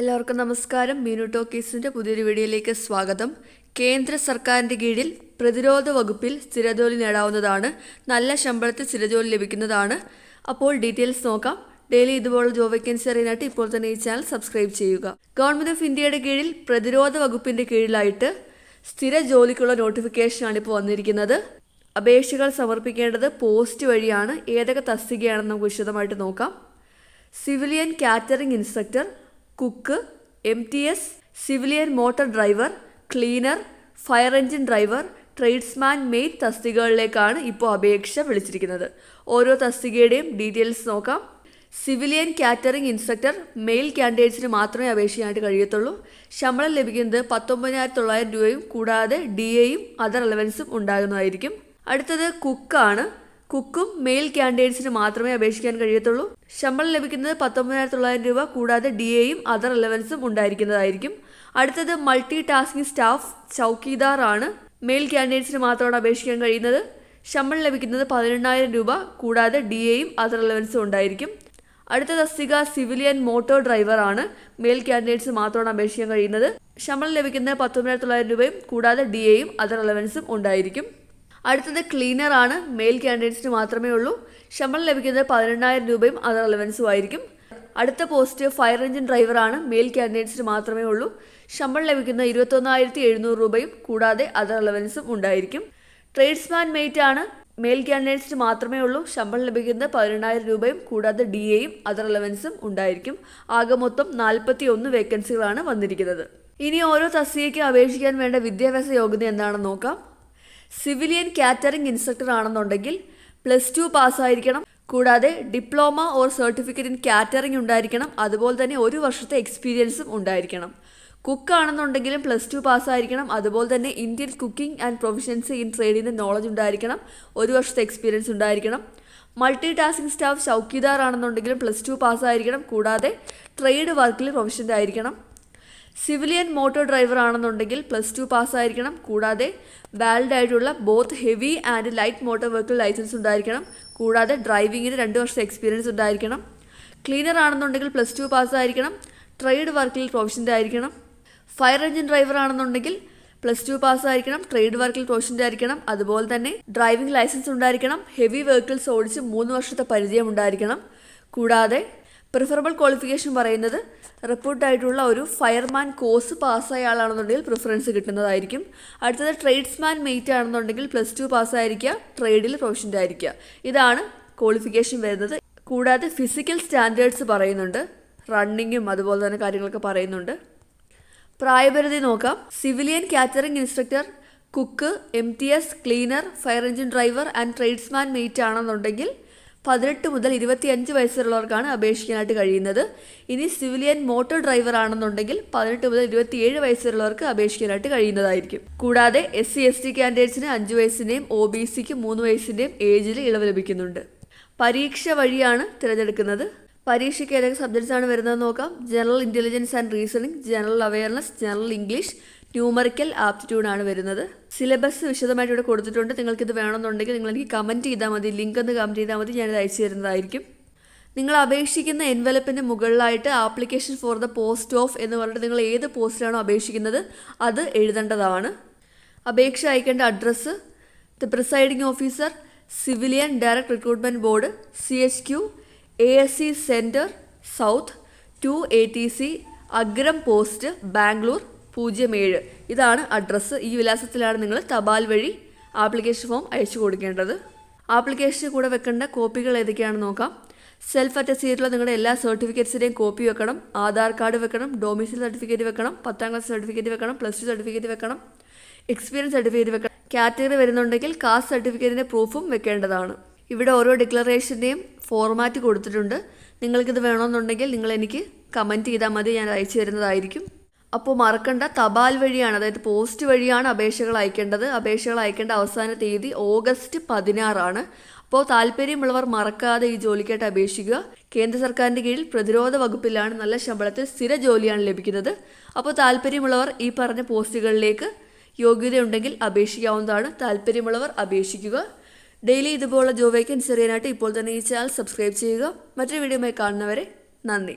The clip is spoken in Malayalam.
എല്ലാവർക്കും നമസ്കാരം. മീനു ടോക്കീസിൻ്റെ പുതിയൊരു വീഡിയോയിലേക്ക് സ്വാഗതം. കേന്ദ്ര സർക്കാരിൻ്റെ കീഴിൽ പ്രതിരോധ വകുപ്പിൽ സ്ഥിരജോലി നേടാവുന്നതാണ്. നല്ല ശമ്പളത്തിൽ സ്ഥിരജോലി ലഭിക്കുന്നതാണ്. അപ്പോൾ ഡീറ്റെയിൽസ് നോക്കാം. ഡെയിലി ഇതുപോലുള്ള ജോബ് വേക്കൻസി അറിയാനായിട്ട് ഇപ്പോൾ തന്നെ ഈ ചാനൽ സബ്സ്ക്രൈബ് ചെയ്യുക. ഗവൺമെൻറ് ഓഫ് ഇന്ത്യയുടെ കീഴിൽ പ്രതിരോധ വകുപ്പിൻ്റെ കീഴിലായിട്ട് സ്ഥിര ജോലിക്കുള്ള നോട്ടിഫിക്കേഷനാണ് ഇപ്പോൾ വന്നിരിക്കുന്നത്. അപേക്ഷകൾ സമർപ്പിക്കേണ്ടത് പോസ്റ്റ് വഴിയാണ്. ഏതൊക്കെ തസ്തികയാണെന്ന് നമുക്ക് വിശദമായിട്ട് നോക്കാം. Civilian catering instructor, cook, MTS, civilian motor driver, cleaner, fire engine driver, tradesman mate തസ്തികകളിലേക്കാണ് ഇപ്പോൾ അപേക്ഷ വിളിച്ചിരിക്കുന്നത്. ഓരോ തസ്തികയുടെയും ഡീറ്റെയിൽസ് നോക്കാം. സിവിലിയൻ കാറ്ററിംഗ് ഇൻസ്ട്രക്ടർ മെയിൽ കാൻഡിഡേറ്റ്സിന് മാത്രമേ അപേക്ഷിക്കാനായിട്ട് കഴിയത്തുള്ളൂ. ശമ്പളം ലഭിക്കുന്നത് 19,900 രൂപയും കൂടാതെ DAയും അതർ അലവൻസും ഉണ്ടാകുന്നതായിരിക്കും. അടുത്തത് കുക്കാണ്. കുക്കും മെയിൽ കാൻഡിഡേറ്റ്സിന് മാത്രമേ അപേക്ഷിക്കാൻ കഴിയത്തുള്ളൂ. ശമ്പളം ലഭിക്കുന്നത് 19,900 രൂപ കൂടാതെ DAയും അതർ അലവൻസും ഉണ്ടായിരിക്കുന്നതായിരിക്കും. അടുത്തത് മൾട്ടി ടാസ്കിംഗ് സ്റ്റാഫ് ചൗക്കീദാർ ആണ്. മെയിൽ കാൻഡിഡേറ്റ്സിന് മാത്രമാണ് അപേക്ഷിക്കാൻ കഴിയുന്നത്. ശമ്പളം ലഭിക്കുന്നത് 18,000 രൂപ കൂടാതെ DAയും അതർ അലവൻസും ഉണ്ടായിരിക്കും. അടുത്ത തസ്തിക സിവിലിയൻ മോട്ടോർ ഡ്രൈവർ ആണ്. മെയിൽ കാൻഡിഡേറ്റ്സ് മാത്രമാണ് അപേക്ഷിക്കാൻ കഴിയുന്നത്. ശമ്പളം ലഭിക്കുന്നത് 19,900 രൂപയും കൂടാതെ DAയും അതർ അലവൻസും ഉണ്ടായിരിക്കും. അടുത്തത് ക്ലീനർ ആണ്. മെയിൽ കാൻഡിഡേറ്റ്സിന് മാത്രമേ ഉള്ളൂ. ശമ്പളം ലഭിക്കുന്നത് 18,000 രൂപയും അതർ അലവൻസും ആയിരിക്കും. അടുത്ത പോസ്റ്റ് ഫയർ എഞ്ചിൻ ഡ്രൈവർ ആണ്. മെയിൽ കാൻഡിഡേറ്റ്സിന് മാത്രമേ ഉള്ളൂ. ശമ്പളം ലഭിക്കുന്നത് 21,700 രൂപയും കൂടാതെ അതർ അലവൻസും ഉണ്ടായിരിക്കും. ട്രേഡ്സ്മാൻ മെയ്റ്റ് ആണ്. മെയിൽ കാൻഡിഡേറ്റ്സിന് മാത്രമേ ഉള്ളൂ. ശമ്പളം ലഭിക്കുന്നത് 18,000 രൂപയും കൂടാതെ DAയും അതർ അലവൻസും ഉണ്ടായിരിക്കും. ആകെ മൊത്തം 41 വേക്കൻസികളാണ് വന്നിരിക്കുന്നത്. ഇനി ഓരോ തസ്തികയ്ക്ക് അപേക്ഷിക്കാൻ വേണ്ട വിദ്യാഭ്യാസ യോഗ്യത എന്താണെന്ന് നോക്കാം. സിവിലിയൻ കാറ്ററിംഗ് ഇൻസ്ട്രക്ടർ ആണെന്നുണ്ടെങ്കിൽ +2 പാസ്സായിരിക്കണം. കൂടാതെ diploma or certificate in catering ഉണ്ടായിരിക്കണം. അതുപോലെ തന്നെ 1 വർഷത്തെ എക്സ്പീരിയൻസും ഉണ്ടായിരിക്കണം. കുക്ക് ആണെന്നുണ്ടെങ്കിലും +2 പാസ്സായിരിക്കണം. അതുപോലെ തന്നെ Indian cooking and proficiency in ട്രേഡിൻ്റെ നോളജ് ഉണ്ടായിരിക്കണം. 1 വർഷത്തെ എക്സ്പീരിയൻസ് ഉണ്ടായിരിക്കണം. മൾട്ടി ടാസ്കിംഗ് സ്റ്റാഫ് ചൗക്കീദാർ ആണെന്നുണ്ടെങ്കിലും +2 പാസ്സായിരിക്കണം. കൂടാതെ ട്രേഡ് വർക്കിൽ പ്രൊഫഷൻ്റെ ആയിരിക്കണം. സിവിലിയൻ മോട്ടോർ ഡ്രൈവർ ആണെന്നുണ്ടെങ്കിൽ +2 പാസ്സായിരിക്കണം. കൂടാതെ വാലിഡ് ആയിട്ടുള്ള both heavy and light motor vehicle licence ഉണ്ടായിരിക്കണം. കൂടാതെ ഡ്രൈവിങ്ങിന് 2 വർഷത്തെ എക്സ്പീരിയൻസ് ഉണ്ടായിരിക്കണം. ക്ലീനർ ആണെന്നുണ്ടെങ്കിൽ +2 പാസ്സായിരിക്കണം. ട്രേഡ് വർക്കിൽ പ്രൊഫഷൻ്റെ ആയിരിക്കണം. ഫയർ എഞ്ചിൻ ഡ്രൈവർ ആണെന്നുണ്ടെങ്കിൽ +2 പാസ്സായിരിക്കണം. ട്രേഡ് വർക്കിൽ പ്രൊഫഷൻ്റെ ആയിരിക്കണം. അതുപോലെ തന്നെ ഡ്രൈവിംഗ് ലൈസൻസ് ഉണ്ടായിരിക്കണം. ഹെവി വെഹിക്കിൾസ് ഓടിച്ച് 3 വർഷത്തെ പരിചയം ഉണ്ടായിരിക്കണം. കൂടാതെ പ്രിഫറബിൾ ക്വാളിഫിക്കേഷൻ പറയുന്നത് റിപ്പോർട്ടായിട്ടുള്ള ഒരു ഫയർമാൻ കോഴ്സ് പാസ്സായ ആളാണെന്നുണ്ടെങ്കിൽ പ്രിഫറൻസ് കിട്ടുന്നതായിരിക്കും. അടുത്തത് ട്രേഡ്സ്മാൻ മെയ്റ്റ് ആണെന്നുണ്ടെങ്കിൽ +2 പാസ്സായിരിക്കുക. ട്രേഡിൽ പ്രൊഫഷൻ്റെ ആയിരിക്കുക. ഇതാണ് ക്വാളിഫിക്കേഷൻ വരുന്നത്. കൂടാതെ ഫിസിക്കൽ സ്റ്റാൻഡേർഡ്സ് പറയുന്നുണ്ട്. റണ്ണിങ്ങും അതുപോലെ തന്നെ കാര്യങ്ങളൊക്കെ പറയുന്നുണ്ട്. പ്രായപരിധി നോക്കാം. Civilian catering instructor, cook, MTS, cleaner, fire engine driver and tradesman made ആണെന്നുണ്ടെങ്കിൽ 18 മുതൽ 25 വയസ്സുള്ളവർക്കാണ് അപേക്ഷിക്കാനായിട്ട് കഴിയുന്നത്. ഇനി സിവിലിയൻ മോട്ടോർ ഡ്രൈവർ ആണെന്നുണ്ടെങ്കിൽ 18 മുതൽ 27 വയസ്സുള്ളവർക്ക് അപേക്ഷിക്കാനായിട്ട് കഴിയുന്നതായിരിക്കും. കൂടാതെ SC/ST കാൻഡിഡേറ്റ്സിന് 5 വയസ്സിൻ്റെയും OBCക്ക് 3 വയസ്സിൻ്റെയും ഏജിൽ ഇളവ് ലഭിക്കുന്നുണ്ട്. പരീക്ഷ വഴിയാണ് തിരഞ്ഞെടുക്കുന്നത്. പരീക്ഷയ്ക്ക് ഏതൊക്കെ സബ്ജക്ട്സ് ആണ് വരുന്നതെന്ന് നോക്കാം. General intelligence and reasoning, general awareness, general English, numerical ആപ്റ്റിറ്റ്യൂഡാണ് വരുന്നത്. സിലബസ് വിശദമായിട്ട് ഇവിടെ കൊടുത്തിട്ടുണ്ട്. നിങ്ങൾക്കിത് വേണമെന്നുണ്ടെങ്കിൽ നിങ്ങൾ എനിക്ക് കമൻറ്റ് ചെയ്താൽ മതി. ലിങ്ക് ഒന്ന് കമൻറ്റ് ചെയ്താൽ മതി. ഞാനിത് അയച്ചു തരുന്നതായിരിക്കും. നിങ്ങൾ അപേക്ഷിക്കുന്ന എൻവലപ്പിൻ്റെ മുകളിലായിട്ട് application for the post of എന്ന് പറഞ്ഞിട്ട് നിങ്ങൾ ഏത് പോസ്റ്റിലാണോ അപേക്ഷിക്കുന്നത് അത് എഴുതേണ്ടതാണ്. അപേക്ഷ അയക്കേണ്ട address: the presiding officer, civilian direct recruitment board, CHQ, ASC centre, south 2ATC, അഗ്രം പോസ്റ്റ്, ബാംഗ്ലൂർ 07. ഇതാണ് അഡ്രസ്സ്. ഈ വിലാസത്തിലാണ് നിങ്ങൾ തപാൽ വഴി ആപ്ലിക്കേഷൻ ഫോം അയച്ചു കൊടുക്കേണ്ടത്. ആപ്ലിക്കേഷന് കൂടെ വെക്കേണ്ട കോപ്പികൾ ഏതൊക്കെയാണെന്ന് നോക്കാം. സെൽഫ് അറ്റസ്റ്റ് ചെയ്തിട്ടുള്ള നിങ്ങളുടെ എല്ലാ സർട്ടിഫിക്കറ്റ്സിൻ്റെയും കോപ്പി വെക്കണം. ആധാർ കാർഡ് വെക്കണം. ഡൊമിസിൽ സർട്ടിഫിക്കറ്റ് വെക്കണം. 10ാം ക്ലാസ് സർട്ടിഫിക്കറ്റ് വെക്കണം. +2 സർട്ടിഫിക്കറ്റ് വെക്കണം. എക്സ്പീരിയൻസ് സർട്ടിഫിക്കറ്റ് വെക്കണം. കാറ്റഗറി വരുന്നുണ്ടെങ്കിൽ കാസ്റ്റ് സർട്ടിഫിക്കറ്റിൻ്റെ പ്രൂഫും വെക്കേണ്ടതാണ്. ഇവിടെ ഓരോ ഡിക്ലറേഷൻ്റെയും ഫോർമാറ്റ് കൊടുത്തിട്ടുണ്ട്. നിങ്ങൾക്കിത് വേണമെന്നുണ്ടെങ്കിൽ നിങ്ങൾ എനിക്ക് കമൻറ്റ് ചെയ്താൽ മതി. ഞാൻ അയച്ചു തരുന്നതായിരിക്കും. അപ്പോൾ മറക്കണ്ട, തപാൽ വഴിയാണ്, അതായത് പോസ്റ്റ് വഴിയാണ് അപേക്ഷകൾ അയക്കേണ്ടത്. അപേക്ഷകൾ അയക്കേണ്ട അവസാന തീയതി ഓഗസ്റ്റ് 16 അപ്പോൾ താല്പര്യമുള്ളവർ മറക്കാതെ ഈ ജോലിക്കായിട്ട് അപേക്ഷിക്കുക. കേന്ദ്ര സർക്കാരിൻ്റെ കീഴിൽ പ്രതിരോധ വകുപ്പിലാണ്. നല്ല ശമ്പളത്തിൽ സ്ഥിര ജോലിയാണ് ലഭിക്കുന്നത്. അപ്പോൾ താല്പര്യമുള്ളവർ ഈ പറഞ്ഞ പോസ്റ്റുകളിലേക്ക് യോഗ്യതയുണ്ടെങ്കിൽ അപേക്ഷിക്കാവുന്നതാണ്. താല്പര്യമുള്ളവർ അപേക്ഷിക്കുക. ഡെയിലി ഇതുപോലുള്ള ജോബ് വേക്കൻസി അറിയാനായിട്ട് ഇപ്പോൾ തന്നെ ഈ ചാനൽ സബ്സ്ക്രൈബ് ചെയ്യുക. മറ്റൊരു വീഡിയോയുമായി കാണുന്നവരെ നന്ദി.